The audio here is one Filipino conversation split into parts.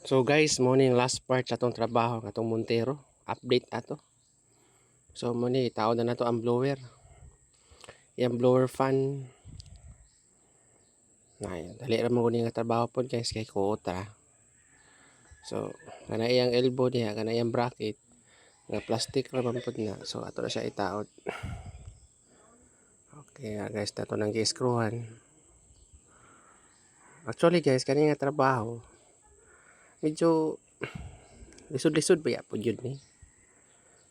So guys, morning last part sa atong trabaho katong Montero, update ato. So muni tao na nato ang blower. Yang blower fan. Nay, dali ra mo nga trabaho pod guys kay kuota. So kana iyang elbow diha, kana iyang bracket nga plastic ra man pod na. So ato na siya itaod. Okay guys, tato nang gi-screwan. Actually guys, kani nga trabaho medyo lisod-lisod ba ya pod yun ni.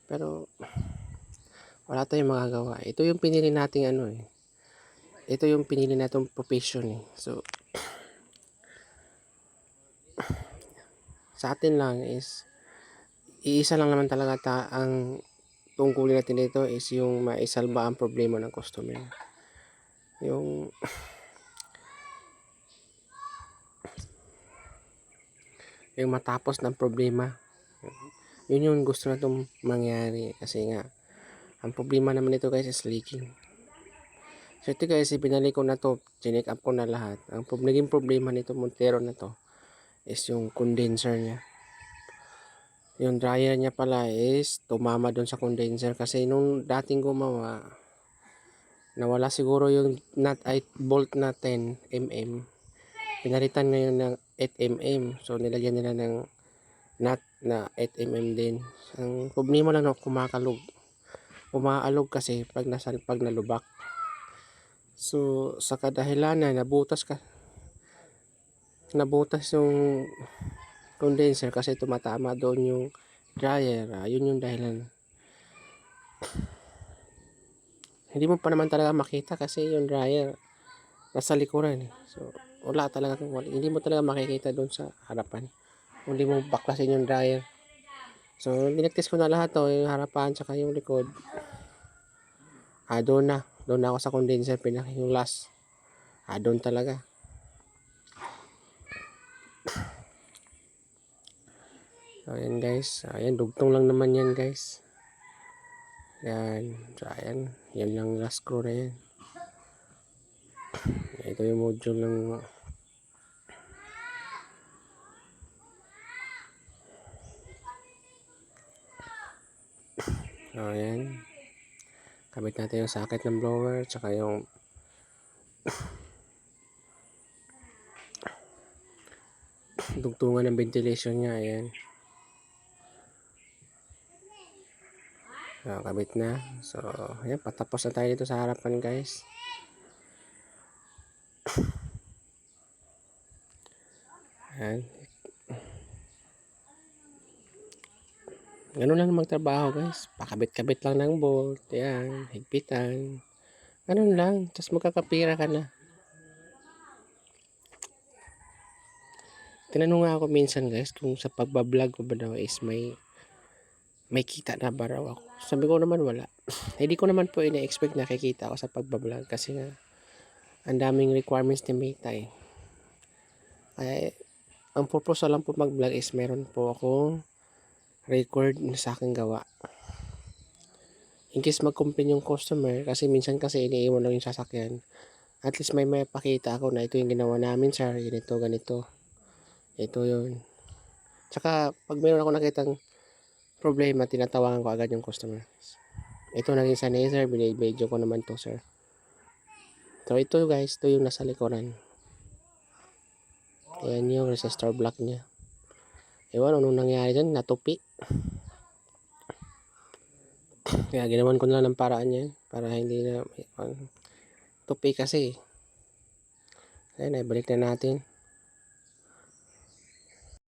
Pero wala tayong magagawa. Ito yung pinili nating ito yung pinili natong profession eh. So sa atin lang is iisa lang naman talaga ang tungkulin natin dito is yung maisalba ang problema ng customer. Yung matapos ng problema. Yun yung gusto natong mangyari kasi nga ang problema naman nito guys is leaking. So ito guys, ibinalik ko na to, chinek up ko na lahat. Ang naging problema nito Montero na to is yung condenser niya. Yung dryer niya pala is tumama doon sa condenser kasi nung dating gumawa nawala siguro yung nut ay bolt na 10mm. Pinalitan ngayon ng 8mm. So nilagyan nila ng nut na 8mm din. Ang problema lang kumakalog. Umaalog kasi pag nalubak. So sa kadahilanan nabutas yung condenser kasi tumatama doon yung dryer. Yun yung dahilan. Hindi mo pa naman talaga makita kasi yung dryer nasa likuran. So wala talaga, hindi mo talaga makikita doon sa harapan. Hindi mo baklasin yung dryer. So dinetest ko na lahat to, yung harapan tsaka yung likod. Doon na ako sa condenser, yung last. Doon talaga. So ayan guys, ayan dugtong lang naman yan guys. Yan, so ayan, yan lang last screw na yan. Ito yung module ng so ayan, kabit natin yung socket ng blower tsaka yung dugtungan ng ventilation nya. Ayan, so kabit na. So ayan, patapos na tayo dito sa harapan guys. Ayan, ganun lang magtrabaho guys, pakabit-kabit lang ng bolt. Ayan, higpitan, ganun lang, tapos magkakapira ka na. Tinanong nga ako minsan guys kung sa pagbablog ko ba daw is may kita na ba raw ako. Sabi ko naman wala. Hindi ko naman po ina-expect na kikita ako sa pagbablog kasi nga ang daming requirements ni Meta eh. Ay, ang purpose lang po mag-vlog is meron po akong record na sa aking gawa. In case mag-complain yung customer, kasi minsan kasi iniiwan lang yung sasakyan, at least may pakita ako na ito yung ginawa namin sir, ganito. Ito yun. Tsaka pag meron ako nakitang problema, tinatawagan ko agad yung customer. Ito naging sanay sir, binibidyo ko naman to sir. So ito guys, ito yung nasa likuran. Ayan yung resistor block nya. Ewan anong nangyari dyan, natupi. Kaya ginawan ko na lang ng paraan yan para hindi na tupi kasi. Ayan, balik na natin.